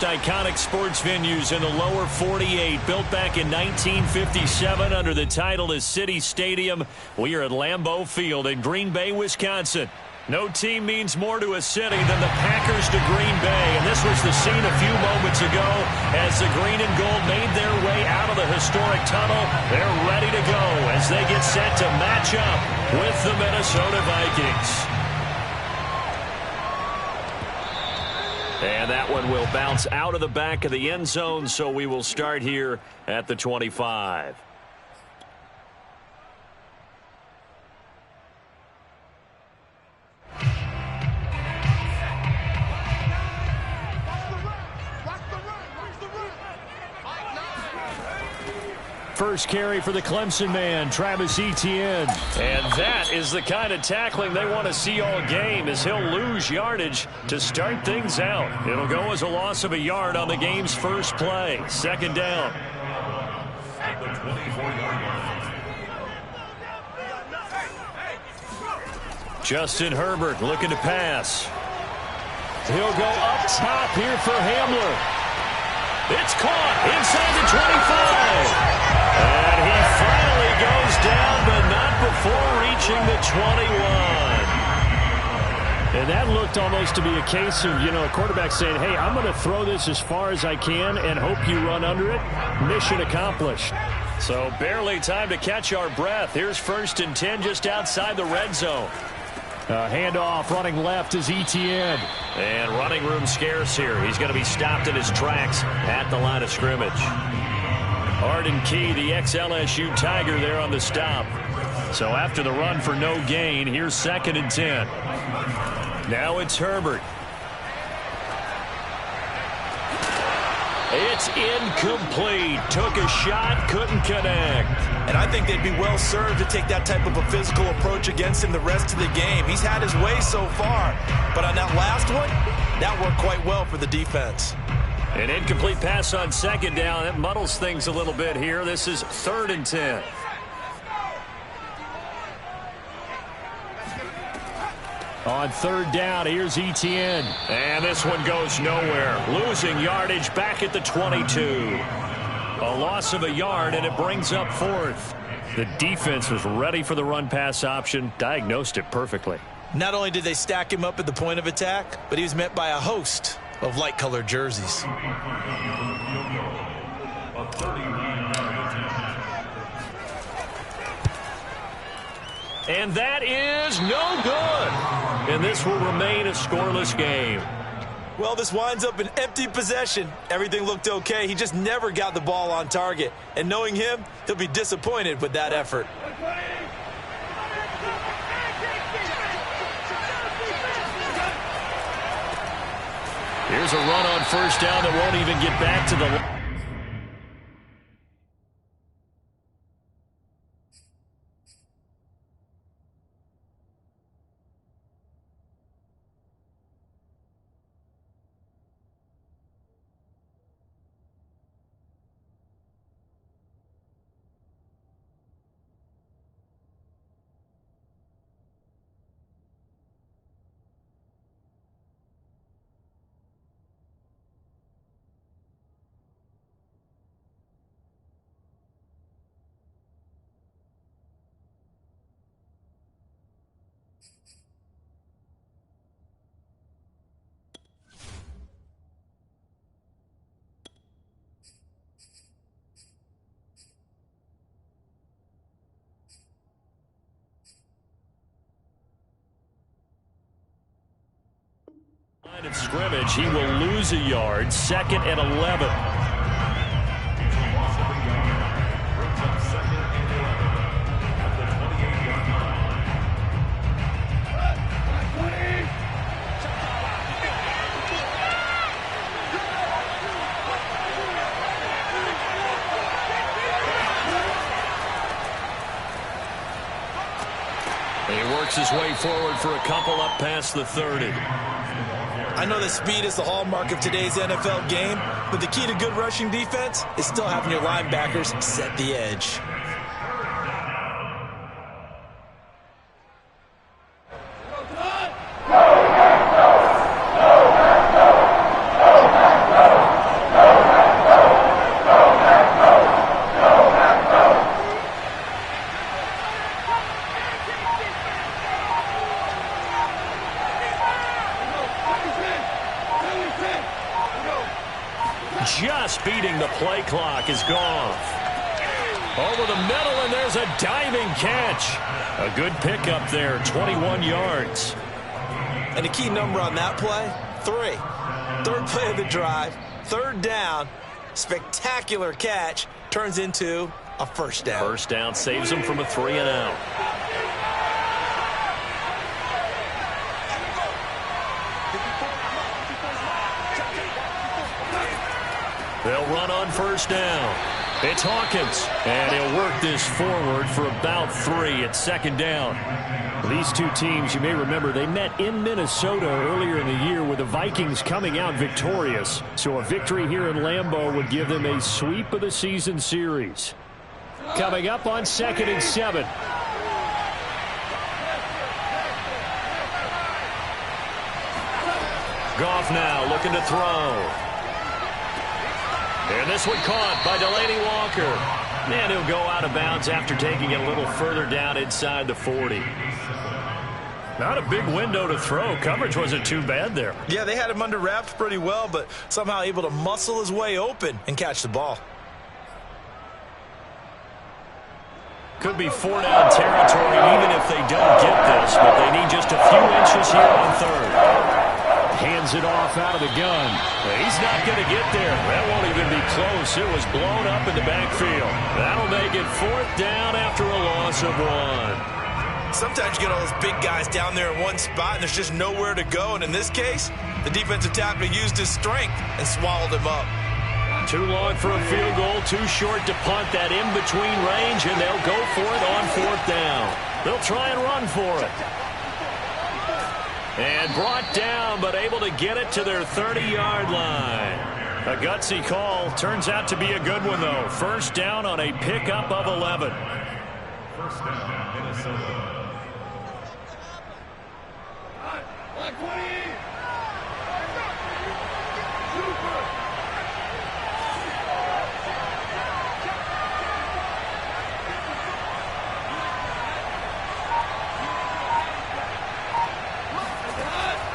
Iconic sports venues in the lower 48, built back in 1957 under the title of City Stadium. We are at Lambeau Field in Green Bay, Wisconsin. No team means more to a city than the Packers to Green Bay, and this was the scene a few moments ago as the green and gold made their way out of the historic tunnel. They're ready to go as they get set to match up with the Minnesota Vikings. And that one will bounce out of the back of the end zone, so we will start here at the 25. First carry for the Clemson man, Travis Etienne. And that is the kind of tackling they want to see all game, as he'll lose yardage to start things out. It'll go as a loss of a yard on the game's first play. Second down. Justin Herbert looking to pass. He'll go up top here for Hamler. It's caught inside the 25. And he finally goes down, but not before reaching the 21. And that looked almost to be a case of, a quarterback saying, hey, I'm going to throw this as far as I can and hope you run under it. Mission accomplished. So barely time to catch our breath. Here's 1st and 10 just outside the red zone. Handoff running left is Etienne. And running room scarce here. He's going to be stopped in his tracks at the line of scrimmage. Arden Key, the ex-LSU Tiger, there on the stop. So after the run for no gain, here's 2nd and 10. Now it's Herbert. It's incomplete. Took a shot, couldn't connect. And I think they'd be well served to take that type of a physical approach against him the rest of the game. He's had his way so far. But on that last one, that worked quite well for the defense. An incomplete pass on 2nd down. That muddles things a little bit here. This is 3rd and 10. On 3rd down, here's Etienne. And this one goes nowhere. Losing yardage back at the 22. A loss of a yard, and it brings up 4th. The defense was ready for the run-pass option, diagnosed it perfectly. Not only did they stack him up at the point of attack, but he was met by a host of light-colored jerseys. And that is no good. And this will remain a scoreless game. Well, this winds up an empty possession. Everything looked okay. He just never got the ball on target. And knowing him, he'll be disappointed with that effort. Here's a run on 1st down that won't even get back to the line. Line of scrimmage, he will lose a yard. 2nd and 11. He works his way forward for a couple up past the 30. I know that speed is the hallmark of today's NFL game, but the key to good rushing defense is still having your linebackers set the edge. just beating the play clock is Goff. Over the middle, and there's a diving catch. A good pickup there, 21 yards. And the key number on that play, 3. Third play of the drive, third down, spectacular catch, turns into a first down. First down saves them from a 3-and-out. They'll run on first down. It's Hawkins, and he'll work this forward for about 3 at second down. These two teams, you may remember, they met in Minnesota earlier in the year with the Vikings coming out victorious. So a victory here in Lambeau would give them a sweep of the season series. Coming up on 2nd and 7. Goff now looking to throw. And this one caught by Delaney Walker. And he'll go out of bounds after taking it a little further down inside the 40. Not a big window to throw. Coverage wasn't too bad there. Yeah, they had him under wraps pretty well, but somehow able to muscle his way open and catch the ball. Could be 4-down territory even if they don't get this, but they need just a few inches here on third. Hands it off out of the gun. He's not going to get there. That won't even be close. It was blown up in the backfield. That'll make it 4th down after a loss of 1. Sometimes you get all those big guys down there in one spot, and there's just nowhere to go. And in this case, the defensive tackle used his strength and swallowed him up. Too long for a field goal, too short to punt that in-between range, and they'll go for it on 4th down. They'll try and run for it. And brought down, but able to get it to their 30-yard line. A gutsy call. Turns out to be a good one, though. First down on a pickup of 11. First down, Minnesota.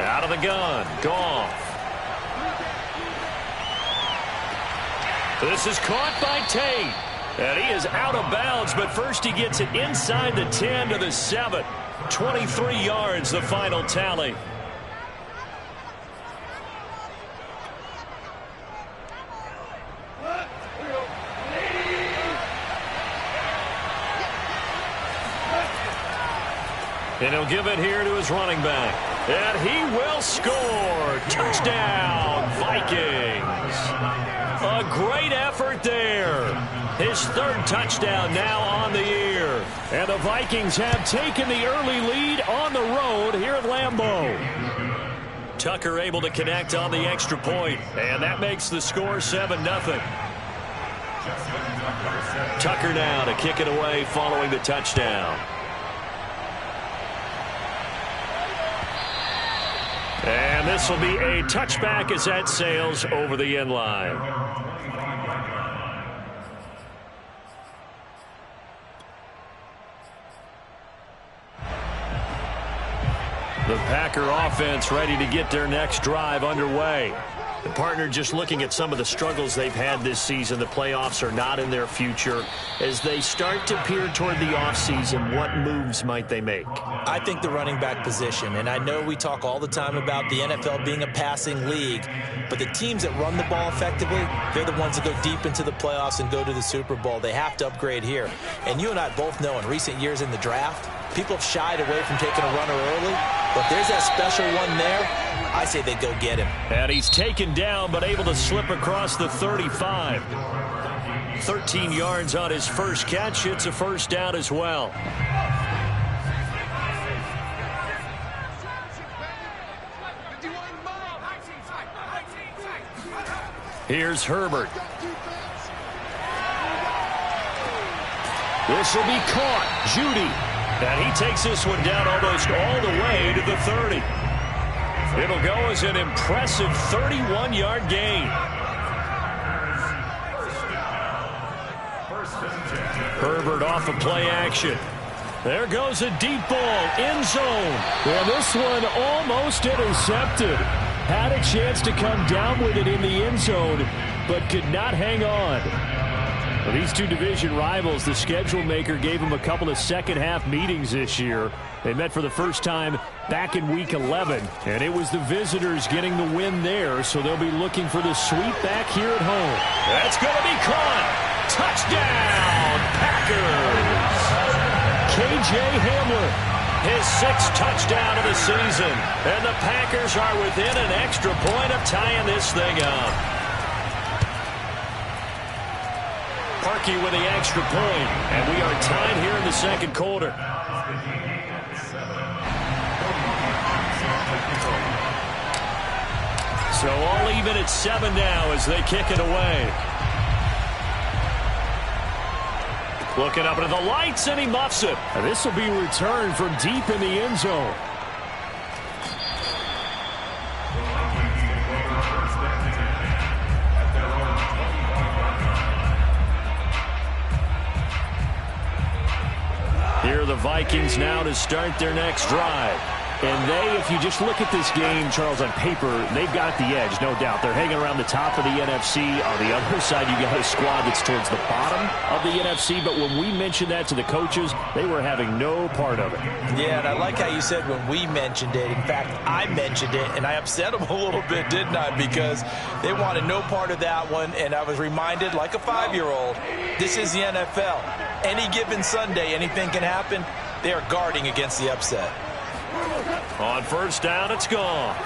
Out of the gun, Goff. This is caught by Tate. And he is out of bounds, but first he gets it inside the 10 to the 7. 23 yards, the final tally. And he'll give it here to his running back. And he will score. Touchdown, Vikings. A great effort there. His 3rd touchdown now on the year. And the Vikings have taken the early lead on the road here at Lambeau. Tucker able to connect on the extra point. And that makes the score 7-0. Tucker now to kick it away following the touchdown. And this will be a touchback as that sails over the end line. The Packer offense ready to get their next drive underway. The partner just looking at some of the struggles they've had this season. The playoffs are not in their future. As they start to peer toward the offseason, what moves might they make? I think the running back position, and I know we talk all the time about the NFL being a passing league, but the teams that run the ball effectively, they're the ones that go deep into the playoffs and go to the Super Bowl. They have to upgrade here. And you and I both know in recent years in the draft, people have shied away from taking a runner early, but there's that special one there. I say they go get him. And he's taken down, but able to slip across the 35. 13 yards on his first catch. It's a first down as well. Here's Herbert. This will be caught. Judy. And he takes this one down almost all the way to the 30. It'll go as an impressive 31-yard gain. Herbert off of play action. There goes a deep ball, end zone. And this one almost intercepted. Had a chance to come down with it in the end zone, but could not hang on. Well, these two division rivals, the schedule maker gave them a couple of second-half meetings this year. They met for the first time back in Week 11, and it was the visitors getting the win there, so they'll be looking for the sweep back here at home. That's going to be caught. Touchdown, Packers! K.J. Hamler. His 6th touchdown of the season, and the Packers are within an extra point of tying this thing up. Parkey with the extra point, and we are tied here in the second quarter. So all even at 7 now as they kick it away. Looking up into the lights, and he muffs it. This will be returned from deep in the end zone. Here are the Vikings now to start their next drive. And they, if you just look at this game, Charles, on paper, they've got the edge, no doubt. They're hanging around the top of the NFC. On the other side, you got a squad that's towards the bottom of the NFC. But when we mentioned that to the coaches, they were having no part of it. Yeah, and I like how you said when we mentioned it. In fact, I mentioned it, and I upset them a little bit, didn't I? Because they wanted no part of that one, and I was reminded, like a 5-year-old, this is the NFL. Any given Sunday, anything can happen. They are guarding against the upset. On first down, it's gone.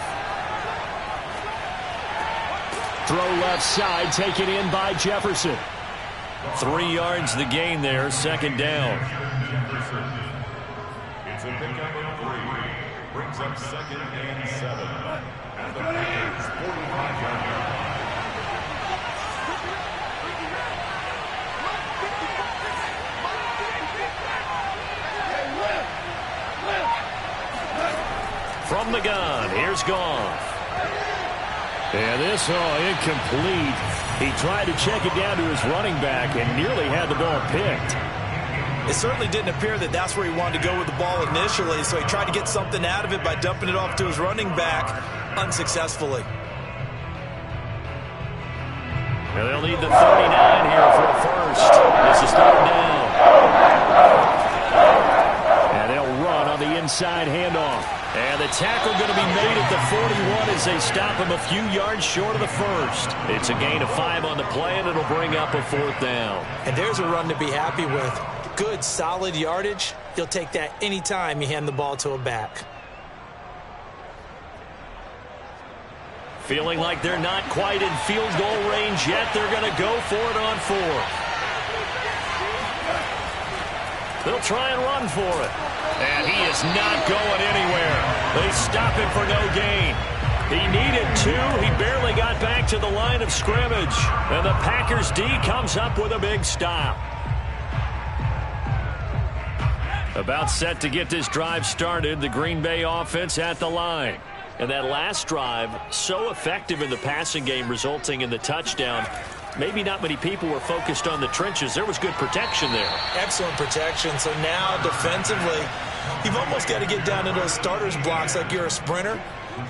Throw left side, taken in by Jefferson. 3 yards the gain there, second down. It's a pickup of 3. Brings up 2nd and 7. At the Packers' 45-yard line. From the gun, here's Goff. And this, incomplete. He tried to check it down to his running back and nearly had the ball picked. It certainly didn't appear that that's where he wanted to go with the ball initially, so he tried to get something out of it by dumping it off to his running back unsuccessfully. And they'll need the 39 here for a first. This is third down. And they'll run on the inside handoff. And the tackle going to be made at the 41 as they stop him a few yards short of the first. It's a gain of 5 on the play, and it'll bring up a 4th down. And there's a run to be happy with. Good, solid yardage. You'll take that any time you hand the ball to a back. Feeling like they're not quite in field goal range yet. They're going to go for it on 4th. They'll try and run for it. And he is not going anywhere. They stop him for no gain. He needed 2. He barely got back to the line of scrimmage. And the Packers D comes up with a big stop. About set to get this drive started. The Green Bay offense at the line. And that last drive, so effective in the passing game, resulting in the touchdown. Maybe not many people were focused on the trenches. There was good protection there. Excellent protection. So now defensively, you've almost got to get down to those starters blocks like you're a sprinter.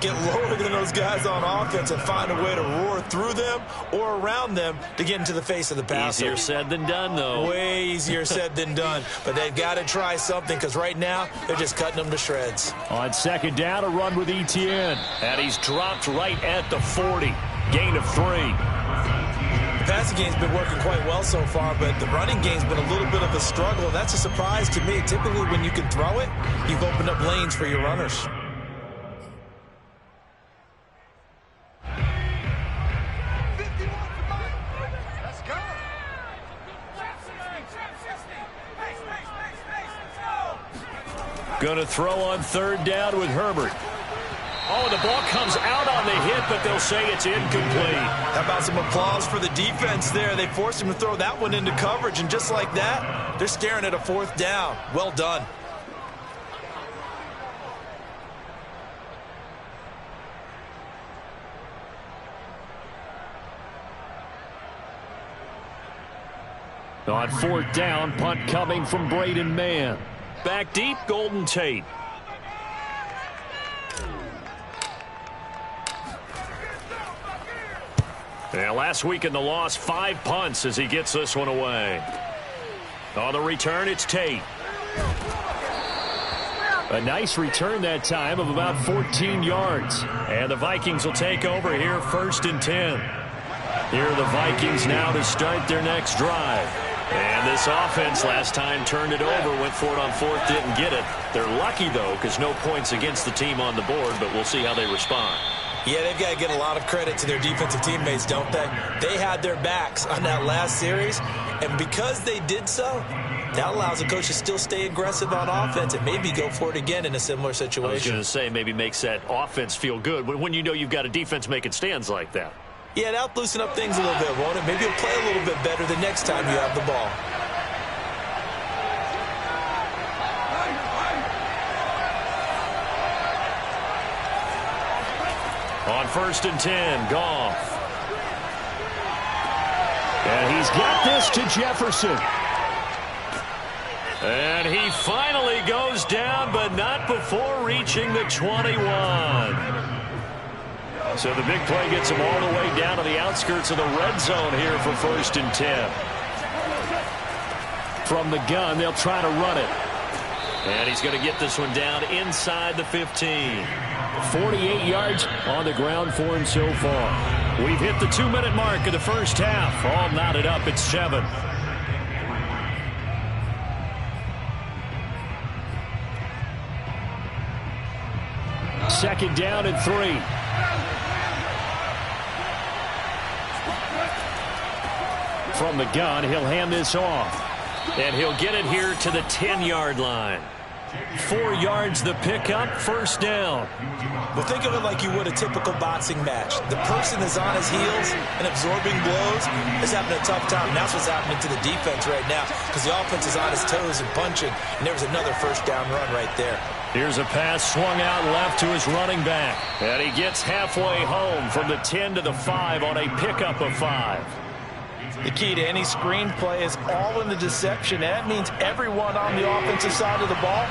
Get lower than those guys on offense and find a way to roar through them or around them to get into the face of the passer. Easier said than done, though. Way easier said than done. But they've got to try something because right now they're just cutting them to shreds. On second down, a run with Etienne. And he's dropped right at the 40. Gain of 3. The passing game's been working quite well so far, but the running game's been a little bit of a struggle. That's a surprise to me. Typically, when you can throw it, you've opened up lanes for your runners. Going to throw on third down with Herbert. Oh, the ball comes out on the hit, but they'll say it's incomplete. How about some applause for the defense there? They forced him to throw that one into coverage, and just like that, they're staring at a 4th down. Well done. On 4th down, punt coming from Braden Mann. Back deep, Golden Tate. And last week in the loss, 5 punts as he gets this one away. On the return, it's Tate. A nice return that time of about 14 yards. And the Vikings will take over here 1st and 10. Here are the Vikings now to start their next drive. And this offense last time turned it over, went for it on 4th, didn't get it. They're lucky, though, because no points against the team on the board, but we'll see how they respond. Yeah, they've got to get a lot of credit to their defensive teammates, don't they? They had their backs on that last series, and because they did so, that allows the coach to still stay aggressive on offense and maybe go for it again in a similar situation. I was going to say maybe makes that offense feel good when you know you've got a defense making stands like that. Yeah, that'll loosen up things a little bit, won't it? Maybe you'll play a little bit better the next time you have the ball. On 1st and 10, Goff. And he's got this to Jefferson. And he finally goes down, but not before reaching the 21. So the big play gets him all the way down to the outskirts of the red zone here for 1st and 10. From the gun, they'll try to run it. And he's going to get this one down inside the 15. 48 yards on the ground for him so far. We've hit the 2-minute mark of the first half. All knotted up at 7. Second down and 3. From the gun, he'll hand this off. And he'll get it here to the 10-yard line. 4 yards the pickup, 1st down. Well, think of it like you would a typical boxing match. The person is on his heels and absorbing blows is having a tough time. And that's what's happening to the defense right now because the offense is on his toes and punching. And there's another 1st down run right there. Here's a pass swung out left to his running back. And he gets halfway home from the 10 to the 5 on a pickup of 5. The key to any screen play is all in the deception. That means everyone on the offensive side of the ball,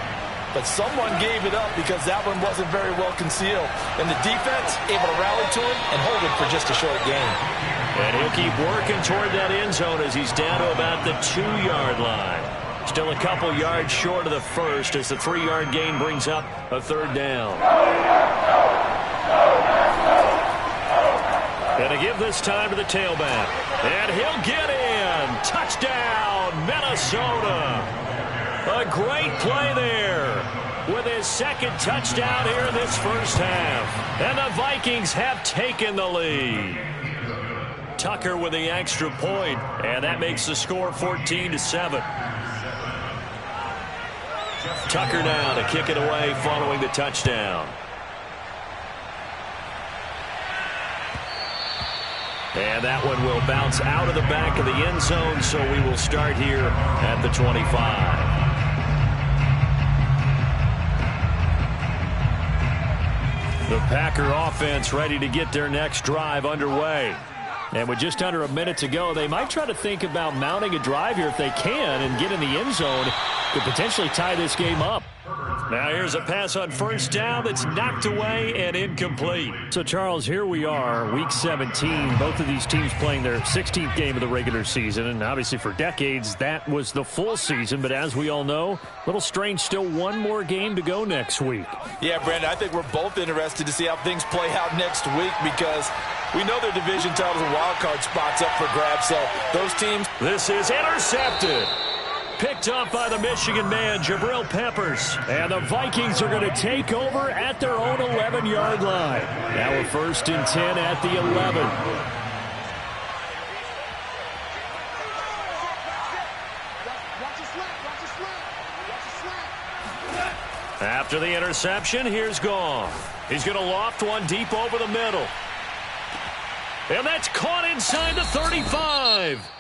but someone gave it up because that one wasn't very well concealed. And the defense able to rally to him and hold him for just a short gain. And he'll keep working toward that end zone as he's down to about the 2-yard line. Still a couple yards short of the 1st as the 3-yard gain brings up a 3rd down. And to give this time to the tailback. And he'll get in. Touchdown, Minnesota. A great play there with his 2nd touchdown here in this first half. And the Vikings have taken the lead. Tucker with the extra point, and that makes the score 14-7. Tucker now to kick it away following the touchdown. And that one will bounce out of the back of the end zone, so we will start here at the 25. The Packer offense ready to get their next drive underway. And with just under a minute to go, they might try to think about mounting a drive here if they can and get in the end zone to potentially tie this game up. Now here's a pass on 1st down that's knocked away and incomplete. So, Charles, here we are, Week 17. Both of these teams playing their 16th game of the regular season. And obviously for decades, that was the full season. But as we all know, a little strange, still one more game to go next week. Yeah, Brandon, I think we're both interested to see how things play out next week because we know their division titles and wild card spots up for grabs. So those teams. This is intercepted. Picked up by the Michigan man, Jabril Peppers. And the Vikings are going to take over at their own 11-yard line. Now we're 1st and 10 at the 11. After the interception, here's Goff. He's going to loft one deep over the middle. And that's caught inside the 35.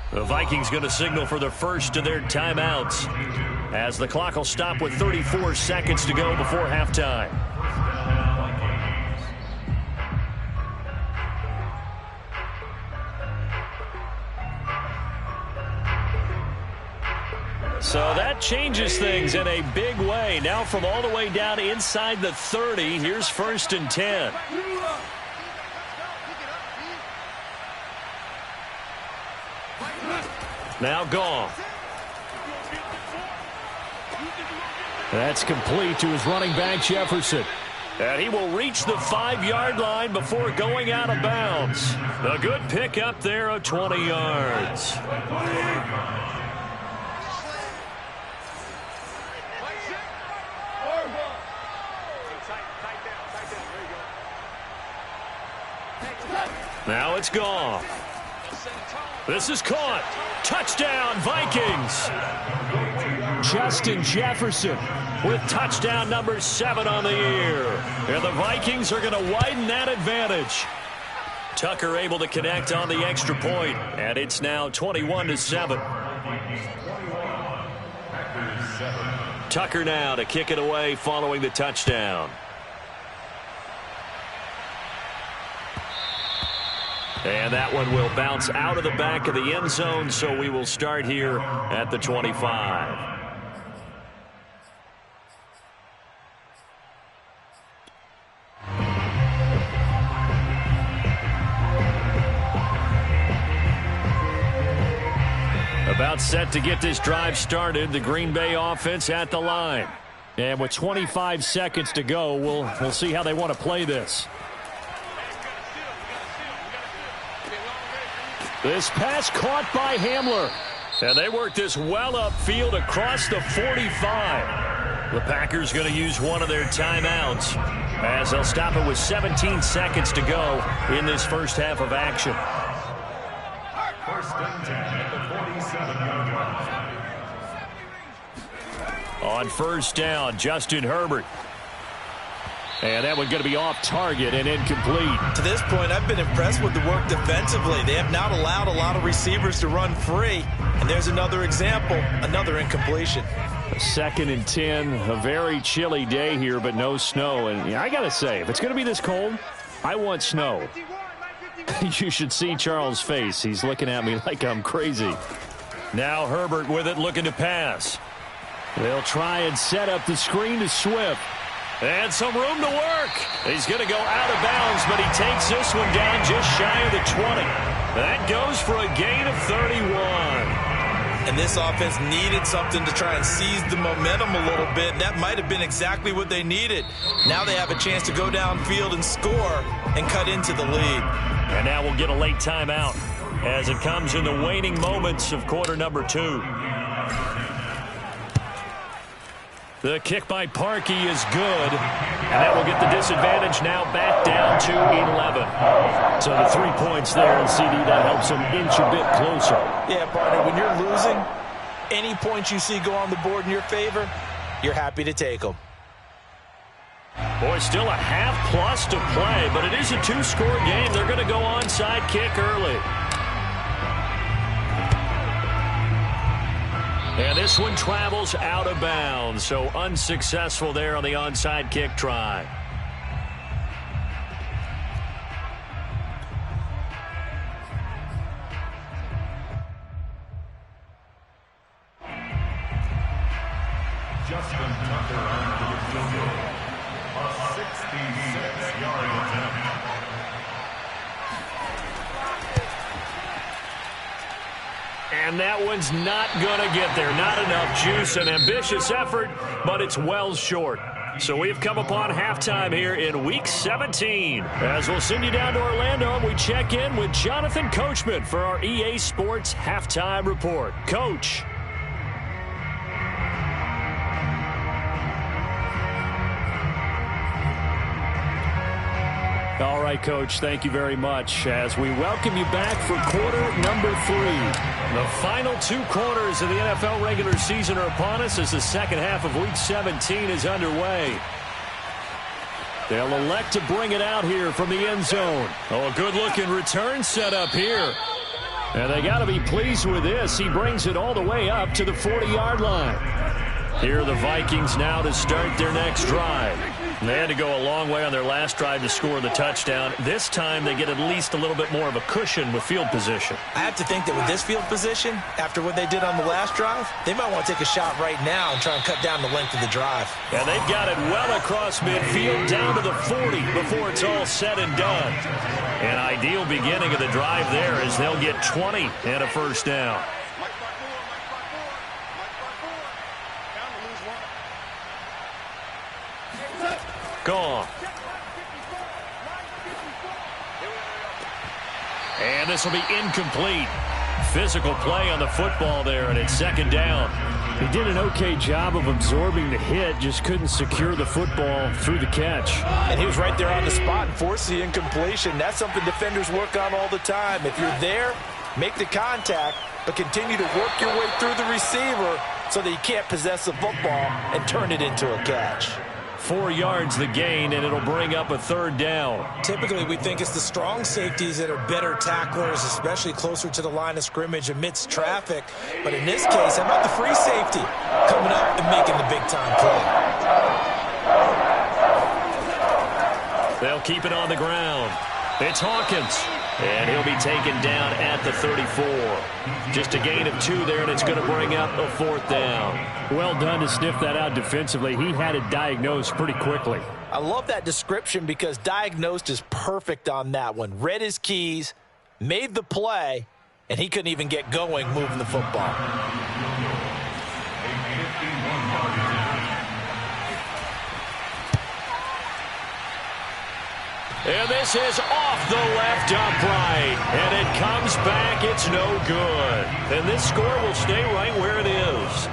The Vikings going to signal for the first of their timeouts as the clock will stop with 34 seconds to go before halftime. So that changes things in a big way. Now from all the way down inside the 30, here's 1st and 10. Now gone. That's complete to his running back, Jefferson. And he will reach the 5-yard line before going out of bounds. A good pick up there of 20 yards. Now it's gone. This is caught. Touchdown, Vikings. Justin Jefferson With touchdown number 7 on the year. And the Vikings are going to widen that advantage. Tucker able to connect on the extra point. And it's now 21-7. Tucker now to kick it away following the touchdown. And that one will bounce out of the back of the end zone, so we will start here at the 25. About set to get this drive started, the Green Bay offense at the line. And with 25 seconds to go, we'll see how they want to play this. This pass caught by Hamler. And they work this well upfield across the 45. The Packers going to use one of their timeouts as they'll stop it with 17 seconds to go in this first half of action. First and 10 at the 47-yard line. On first down, Justin Herbert. And that one's going to be off target and incomplete. To this point, I've been impressed with the work defensively. They have not allowed a lot of receivers to run free. And there's another example, another incompletion. 2nd and 10, a very chilly day here, but no snow. And I got to say, if it's going to be this cold, I want snow. You should see Charles' face. He's looking at me like I'm crazy. Now Herbert with it, looking to pass. They'll try and set up the screen to Swift. And some room to work. He's going to go out of bounds, but he takes this one down just shy of the 20. That goes for a gain of 31. And this offense needed something to try and seize the momentum a little bit. That might have been exactly what they needed. Now they have a chance to go downfield and score and cut into the lead. And now we'll get a late timeout as it comes in the waning moments of quarter number 2. The kick by Parkey is good, and that will get the disadvantage now back down to 11. So the 3 points there, and CD, that helps them inch a bit closer. Yeah, partner, when you're losing, any points you see go on the board in your favor, you're happy to take them. Boy, still a half-plus to play, but it is a 2-score game. They're going to go onside kick early. And this one travels out of bounds, so unsuccessful there on the onside kick try. Justin Tucker on the field goal. A 66-yard attempt. And that one's not going to get there. Not enough juice. An ambitious effort, but it's well short. So we've come upon halftime here in Week 17. As we'll send you down to Orlando, and we check in with Jonathan Coachman for our EA Sports Halftime Report. Coach. All right, Coach, thank you very much as we welcome you back for quarter number 3. The final 2 quarters of the NFL regular season are upon us as the second half of Week 17 is underway. They'll elect to bring it out here from the end zone. Oh, a good-looking return set up here. And they got to be pleased with this. He brings it all the way up to the 40-yard line. Here are the Vikings now to start their next drive. They had to go a long way on their last drive to score the touchdown. This time they get at least a little bit more of a cushion with field position. I have to think that with this field position, after what they did on the last drive, they might want to take a shot right now and try and cut down the length of the drive. And they've got it well across midfield down to the 40 before it's all said and done. An ideal beginning of the drive there as they'll get 20 and a first down. Gone. And this will be incomplete. Physical play on the football there, and it's second down. He did an okay job of absorbing the hit, just couldn't secure the football through the catch. And he was right there on the spot and forced the incompletion. That's something defenders work on all the time. If you're there, make the contact, but continue to work your way through the receiver so that you can't possess the football and turn it into a catch. 4 yards the gain, and it'll bring up a third down. Typically, we think it's the strong safeties that are better tacklers, especially closer to the line of scrimmage amidst traffic. But in this case, how about the free safety coming up and making the big-time play? They'll keep it on the ground. It's Hawkins. And he'll be taken down at the 34. Just a gain of 2 there, and it's going to bring up a fourth down. Well done to sniff that out defensively. He had it diagnosed pretty quickly. I love that description because diagnosed is perfect on that one. Read his keys, made the play, and he couldn't even get going moving the football. And this is off the left upright. And it comes back. It's no good. And this score will stay right where it is.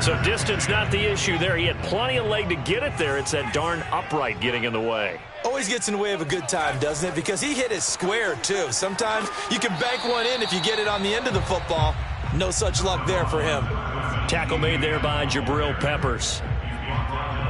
So distance not the issue there. He had plenty of leg to get it there. It's that darn upright getting in the way. Always gets in the way of a good time, doesn't it? Because he hit it square, too. Sometimes you can bank one in if you get it on the end of the football. No such luck there for him. Tackle made there by Jabril Peppers.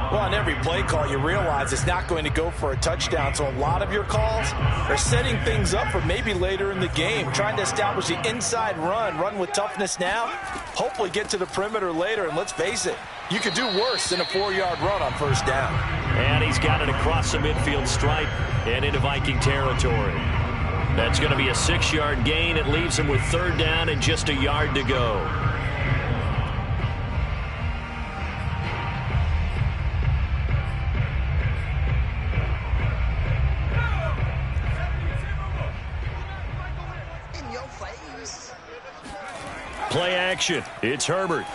Well, on every play call, you realize it's not going to go for a touchdown. So a lot of your calls are setting things up for maybe later in the game, trying to establish the inside run with toughness now, hopefully get to the perimeter later. And let's face it, you could do worse than a 4-yard run on first down. And he's got it across the midfield stripe and into Viking territory. That's going to be a 6-yard gain. It leaves him with third down and just a yard to go. Play action. It's Herbert.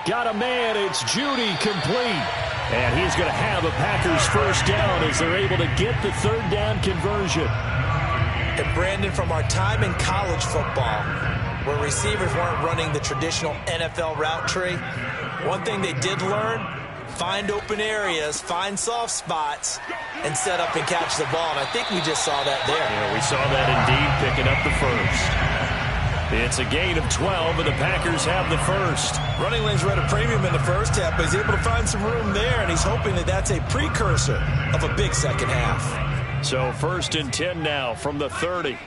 Got a man. It's Judy complete. And he's going to have a Packers first down as they're able to get the third down conversion. And Brandon, from our time in college football, where receivers weren't running the traditional NFL route tree, one thing they did learn, find open areas, find soft spots, and set up and catch the ball. And I think we just saw that there. Yeah, we saw that indeed, picking up the first. It's a gain of 12, and the Packers have the first. Running lanes were at a premium in the first half, but he's able to find some room there, and he's hoping that that's a precursor of a big second half. So 1st and 10 now from the 30.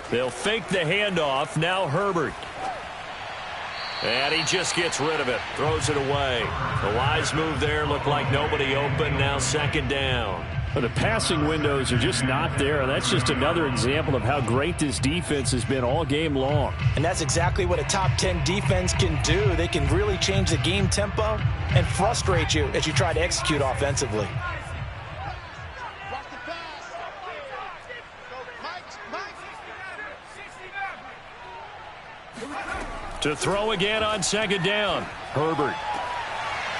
They'll fake the handoff. Now Herbert. And he just gets rid of it. Throws it away. The wise move there. Looked like nobody open. Now second down. Well, the passing windows are just not there. That's just another example of how great this defense has been all game long. And that's exactly what a top 10 defense can do. They can really change the game tempo and frustrate you as you try to execute offensively. To throw again on second down. Herbert.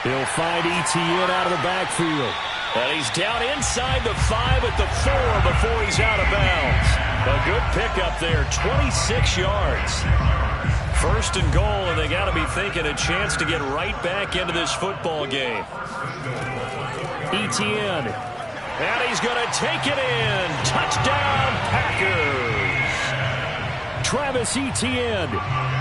He'll find ETN out of the backfield. And he's down inside the 5 at the 4 before he's out of bounds. A good pickup there, 26 yards. 1st and goal, and they got to be thinking a chance to get right back into this football game. ETN. And he's going to take it in. Touchdown, Packers. Travis Etienne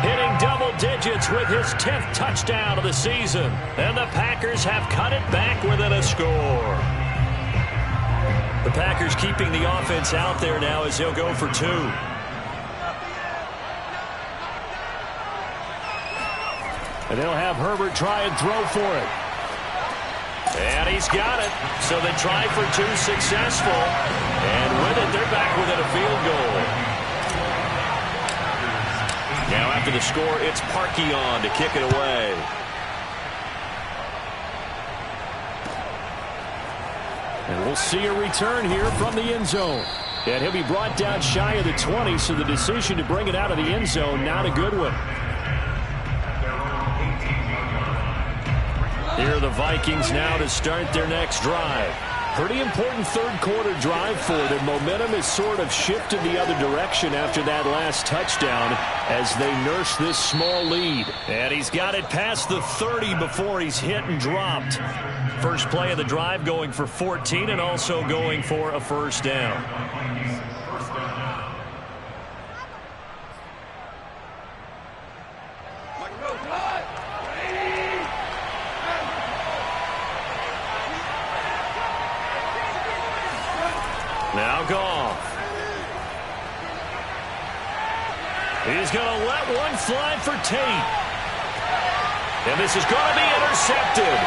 hitting double digits with his 10th touchdown of the season. And the Packers have cut it back within a score. The Packers keeping the offense out there now as he'll go for 2. And they'll have Herbert try and throw for it. And he's got it. So they try for 2 successful. And with it, they're back within a field goal. Now after the score, it's Parkey on to kick it away. And we'll see a return here from the end zone. And he'll be brought down shy of the 20, so the decision to bring it out of the end zone, not a good one. Here are the Vikings now to start their next drive. Pretty important third-quarter drive for them. Momentum has sort of shifted the other direction after that last touchdown as they nurse this small lead. And he's got it past the 30 before he's hit and dropped. First play of the drive going for 14 and also going for a first down. Now Goff. He's going to let one fly for Tate. And this is going to be intercepted.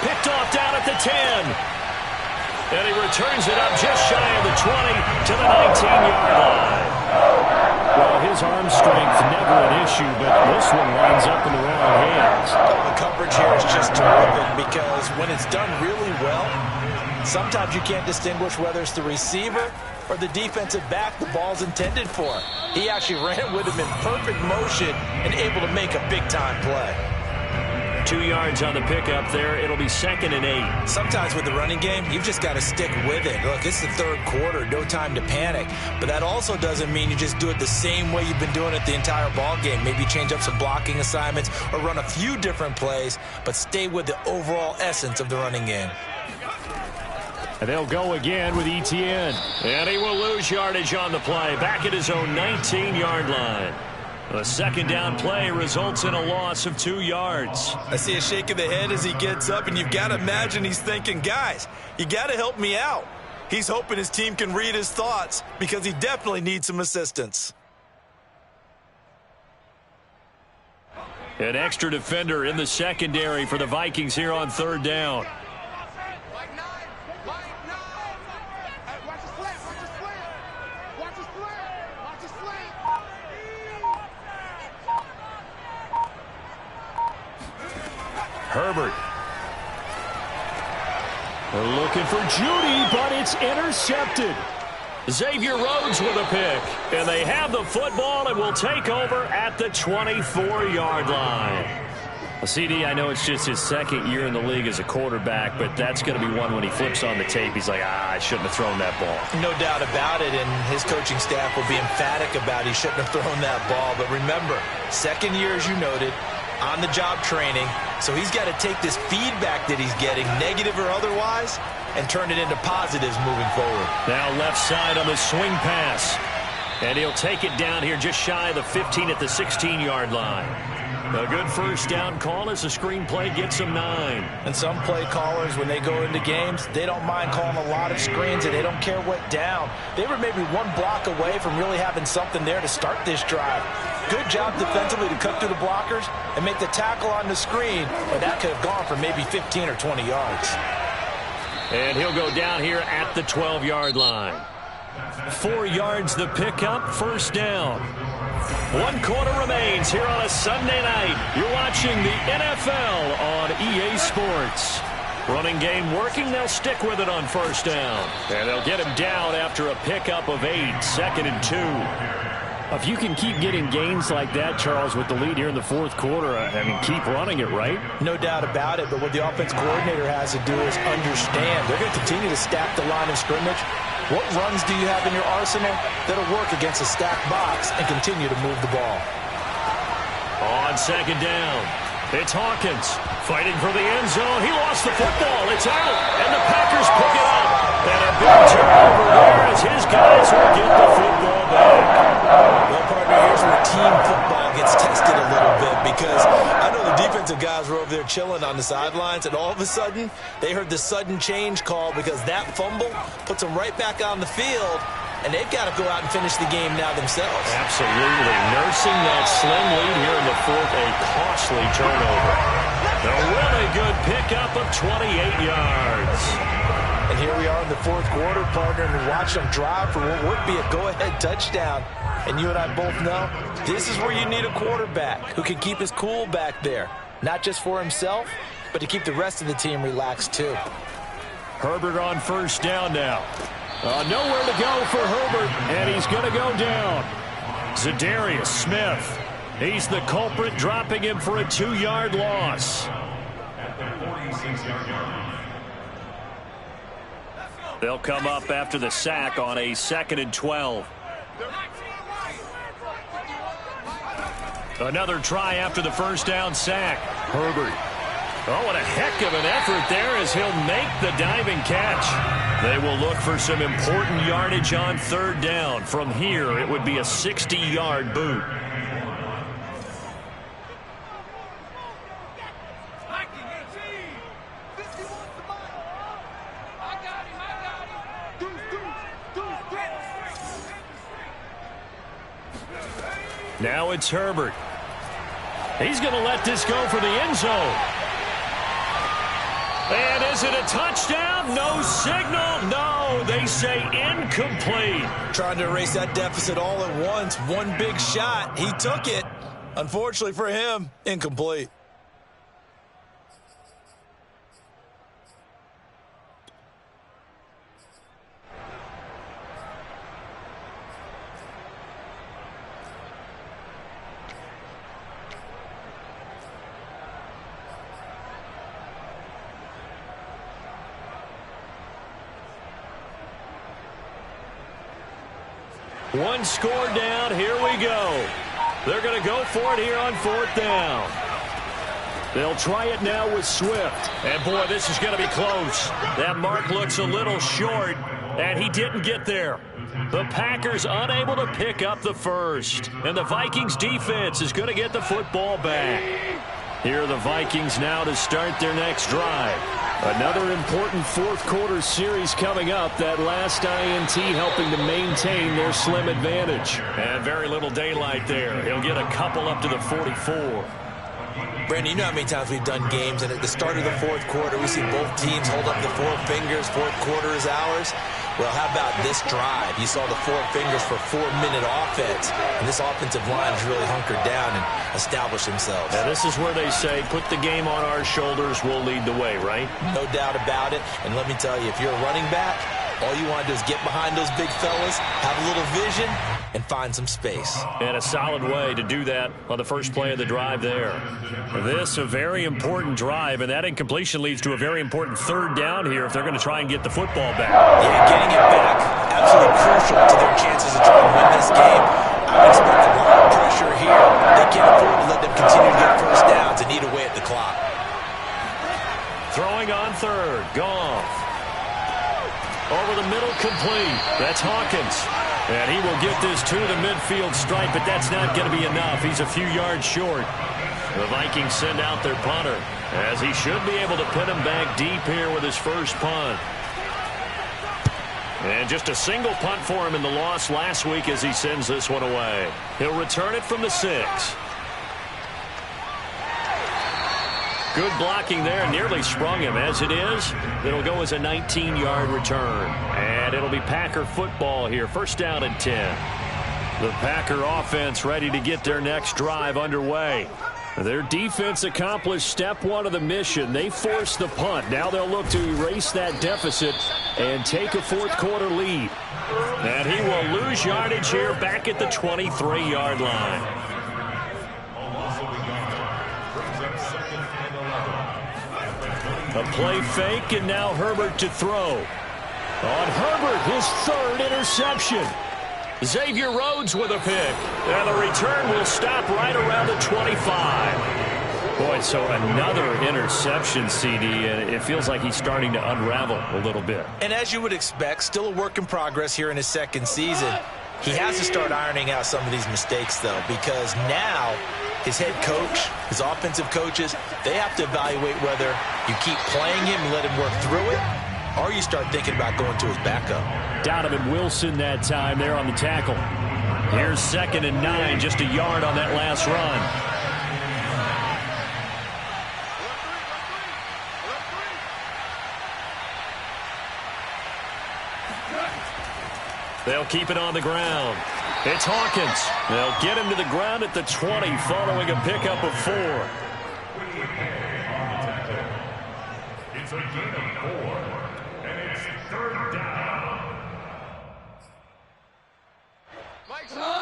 Picked off down at the 10. And he returns it up just shy of the 20 to the 19-yard line. Well, his arm strength never an issue, but this one winds up in the wrong hands. The coverage here is just terrific because when it's done really well, sometimes you can't distinguish whether it's the receiver or the defensive back the ball's intended for. He actually ran with him in perfect motion and able to make a big-time play. 2 yards on the pickup there. It'll be 2nd and 8. Sometimes with the running game, you've just got to stick with it. Look, it's the third quarter, no time to panic. But that also doesn't mean you just do it the same way you've been doing it the entire ball game. Maybe change up some blocking assignments or run a few different plays, but stay with the overall essence of the running game. And they'll go again with Etienne. And he will lose yardage on the play. Back at his own 19-yard line. A second down play results in a loss of 2 yards. I see a shake of the head as he gets up, and you've got to imagine he's thinking, guys, you got to help me out. He's hoping his team can read his thoughts because he definitely needs some assistance. An extra defender in the secondary for the Vikings here on third down. Herbert. They're looking for Judy, but it's intercepted. Xavier Rhodes with a pick. And they have the football and will take over at the 24-yard line. Well, CD, I know it's just his second year in the league as a quarterback, but that's going to be one when he flips on the tape. He's like, I shouldn't have thrown that ball. No doubt about it, and his coaching staff will be emphatic about he shouldn't have thrown that ball. But remember, second year, as you noted, on-the-job training. So he's got to take this feedback that he's getting, negative or otherwise, and turn it into positives moving forward. Now left side on the swing pass. And he'll take it down here just shy of the 15 at the 16-yard line. A good first down call as the screen play gets him 9. And some play callers, when they go into games, they don't mind calling a lot of screens, and they don't care what down. They were maybe one block away from really having something there to start this drive. Good job defensively to cut through the blockers and make the tackle on the screen, but that could have gone for maybe 15 or 20 yards. And he'll go down here at the 12-yard line. 4 yards the pickup, first down. 1 quarter remains here on a Sunday night. You're watching the NFL on EA Sports. Running game working. They'll stick with it on first down. And they'll get him down after a pickup of 8, 2nd and 2. If you can keep getting gains like that, Charles, with the lead here in the fourth quarter, I mean, keep running it, right? No doubt about it, but what the offense coordinator has to do is understand. They're going to continue to stack the line of scrimmage. What runs do you have in your arsenal that'll work against a stacked box and continue to move the ball? On second down, it's Hawkins fighting for the end zone. He lost the football. It's out, and the Packers pick it up. And a big turnover there as his guys will get the football back. Well, partner, here's where team football gets tested a little bit because I know the defensive guys were over there chilling on the sidelines, and all of a sudden, they heard the sudden change call because that fumble puts them right back on the field. and they've got to go out and finish the game now themselves. Absolutely. Nursing that slim lead here in the fourth, a costly turnover. A really good pickup of 28 yards. And here we are in the fourth quarter, partner, and watch them drive for what would be a go-ahead touchdown. And you and I both know this is where you need a quarterback who can keep his cool back there. Not just for himself, but to keep the rest of the team relaxed too. Herbert on first down now. Nowhere to go for Herbert, and he's going to go down. Zadarius Smith. He's the culprit, dropping him for a 2-yard loss. At the 46-yard line. They'll come up after the sack on a 2nd and 12. Another try after the first down sack. Herbert. Oh, what a heck of an effort there as he'll make the diving catch. They will look for some important yardage on 3rd down. From here, it would be a 60-yard boot. Now it's Herbert. He's going to let this go for the end zone. And is it a touchdown? No signal. No, they say incomplete. Trying to erase that deficit all at once. One big shot. He took it. Unfortunately for him, incomplete. One score down. Here we go. They're going to go for it here on 4th down. They'll try it now with Swift. And, boy, this is going to be close. That mark looks a little short, and he didn't get there. The Packers unable to pick up the first. And the Vikings defense is going to get the football back. Here are the Vikings now to start their next drive. Another important fourth quarter series coming up. That last INT helping to maintain their slim advantage. And very little daylight there. He'll get a couple up to the 44. Brandon, you know how many times we've done games, and at the start of the fourth quarter, we see both teams hold up the 4 fingers. Fourth quarter is ours. Well, how about this drive? You saw the 4 fingers for 4-minute offense, and this offensive line has really hunkered down and established themselves. Now, this is where they say, put the game on our shoulders, we'll lead the way, right? No doubt about it. And let me tell you, if you're a running back, all you want to do is get behind those big fellas, have a little vision, and find some space. And a solid way to do that on the first play of the drive there. This a very important drive, and that incompletion leads to a very important 3rd down here if they're going to try and get the football back. Yeah, getting it back, absolutely crucial to their chances of trying to win this game. I would expect a lot of pressure here. They can't afford to let them continue to get first downs and eat away at the clock. Throwing on 3rd, Goff. Over the middle, complete. That's Hawkins. And he will get this to the midfield stripe, but that's not going to be enough. He's a few yards short. The Vikings send out their punter, as he should be able to put him back deep here with his first punt. And just a single punt for him in the loss last week as he sends this one away. He'll return it from the 6. Good blocking there, nearly sprung him. As it is, it'll go as a 19-yard return. And it'll be Packer football here, 1st down and 10. The Packer offense ready to get their next drive underway. Their defense accomplished step 1 of the mission. They forced the punt. Now they'll look to erase that deficit and take a fourth quarter lead. And he will lose yardage here back at the 23-yard line. A play fake, and now Herbert to throw. On Herbert, his 3rd interception. Xavier Rhodes with a pick. And the return will stop right around the 25. Boy, so another interception, CD, and it feels like he's starting to unravel a little bit. And as you would expect, still a work in progress here in his 2nd season. He has to start ironing out some of these mistakes, though, because now his head coach, his offensive coaches, they have to evaluate whether you keep playing him and let him work through it, or you start thinking about going to his backup. Donovan Wilson that time there on the tackle. Here's 2nd and 9, just a yard on that last run. They'll keep it on the ground. It's Hawkins. They'll get him to the ground at the 20 following a pickup of 4. It's a gain of 4, and it's 3rd down.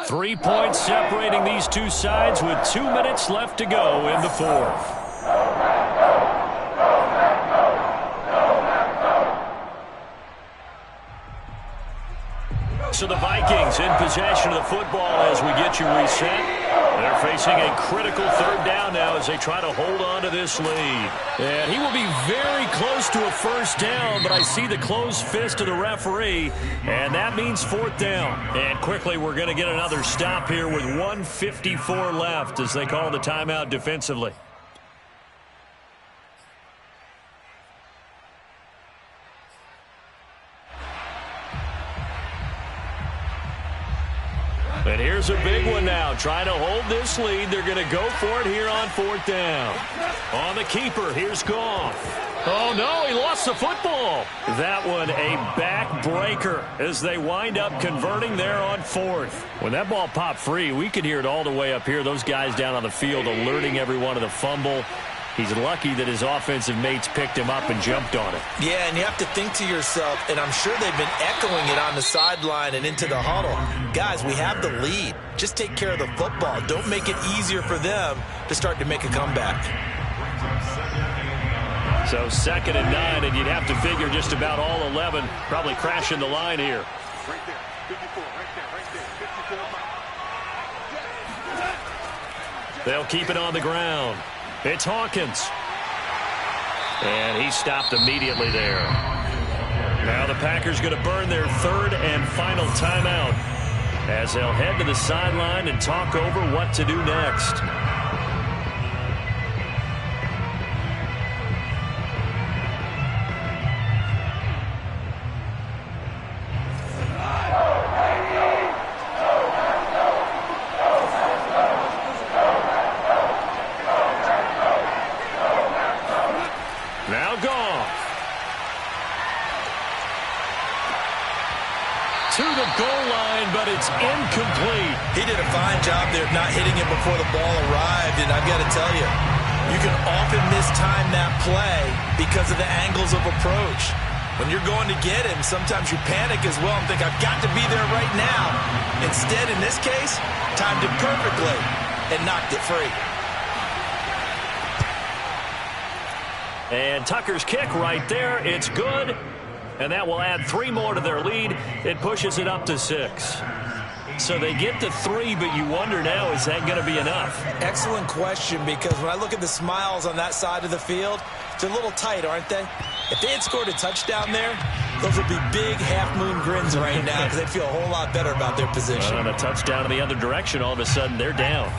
3 points separating these two sides with 2 minutes left to go in the 4th. So the Vikings in possession of the football as we get you reset. They're facing a critical 3rd down now as they try to hold on to this lead. And he will be very close to a 1st down, but I see the closed fist of the referee, and that means 4th down. And quickly we're going to get another stop here with 1:54 left as they call the timeout defensively. And here's a big one now. Trying to hold this lead. They're going to go for it here on 4th down. On the keeper, here's Goff. Oh, no, he lost the football. That one a backbreaker as they wind up converting there on 4th. When that ball popped free, we could hear it all the way up here. Those guys down on the field alerting everyone of the fumble. He's lucky that his offensive mates picked him up and jumped on it. Yeah, and you have to think to yourself, and I'm sure they've been echoing it on the sideline and into the huddle. Guys, we have the lead. Just take care of the football. Don't make it easier for them to start to make a comeback. So 2nd and 9, and you'd have to figure just about all 11 probably crashing the line here. Right there. 54, right there. 54. They'll keep it on the ground. It's Hawkins. And he stopped immediately there. Now the Packers going to burn their 3rd and final timeout as they'll head to the sideline and talk over what to do next. To the goal line, but it's incomplete. He did a fine job there of not hitting him before the ball arrived, and I've got to tell you, you can often mistime that play because of the angles of approach. When you're going to get him, sometimes you panic as well and think, I've got to be there right now. Instead, in this case, timed it perfectly and knocked it free. And Tucker's kick right there. It's good. And that will add 3 more to their lead. It pushes it up to 6. So they get to 3, but you wonder now, is that going to be enough? Excellent question, because when I look at the smiles on that side of the field, they're a little tight, aren't they? If they had scored a touchdown there, those would be big half-moon grins right now because they'd feel a whole lot better about their position. On a touchdown in the other direction, all of a sudden they're down.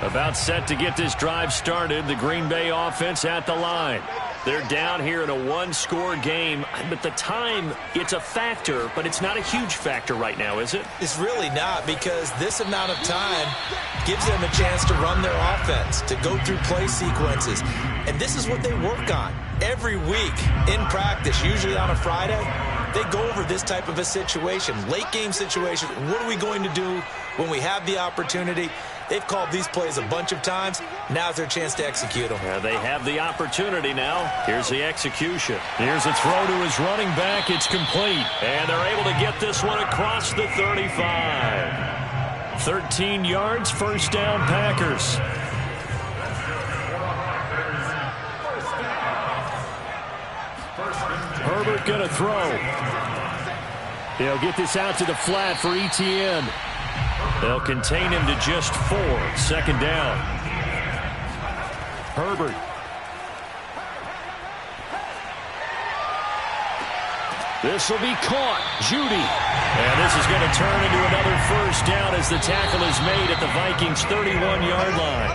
About set to get this drive started, the Green Bay offense at the line. They're down here in a 1-score game, but the time, it's a factor, but it's not a huge factor right now, is it? It's really not, because this amount of time gives them a chance to run their offense, to go through play sequences. And this is what they work on every week in practice, usually on a Friday. They go over this type of a situation, late game situation. What are we going to do when we have the opportunity? They've called these plays a bunch of times. Now's their chance to execute them. They have the opportunity now. Here's the execution. Here's a throw to his running back. It's complete. And they're able to get this one across the 35. 13 yards, first down, Packers. Herbert going to throw. They'll get this out to the flat for Etienne. They'll contain him to just 4. Second down. Herbert. This will be caught. Judy. And this is going to turn into another first down as the tackle is made at the Vikings' 31-yard line.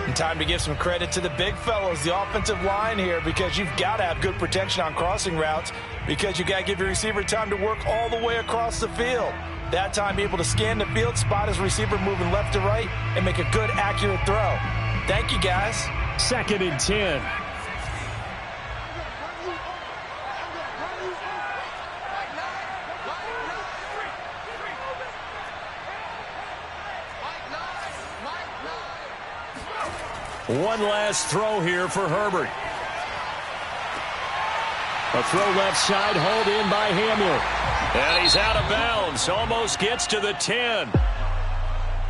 And Time to give some credit to the big fellows, the offensive line here, because you've got to have good protection on crossing routes because you got to give your receiver time to work all the way across the field. That time, be able to scan the field, spot his receiver moving left to right, and make a good, accurate throw. Thank you, guys. 2nd and 10. One last throw here for Herbert. A throw left side, hauled in by Hamler. And he's out of bounds. Almost gets to the 10.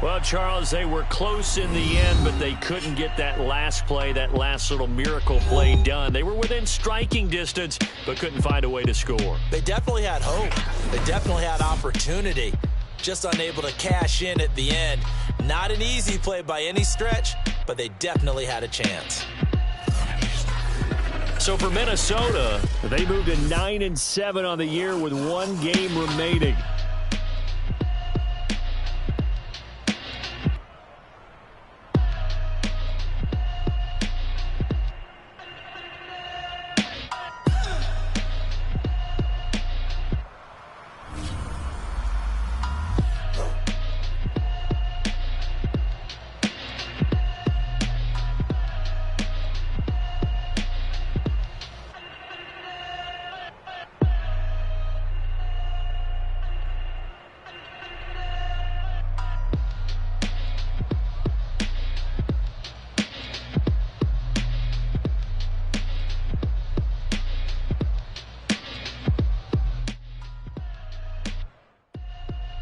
Well, Charles, they were close in the end, but they couldn't get that last play, that last little miracle play done. They were within striking distance, but couldn't find a way to score. They definitely had hope. They definitely had opportunity. Just unable to cash in at the end. Not an easy play by any stretch, but they definitely had a chance. So for Minnesota, they moved to 9-7 on the year with 1 game remaining.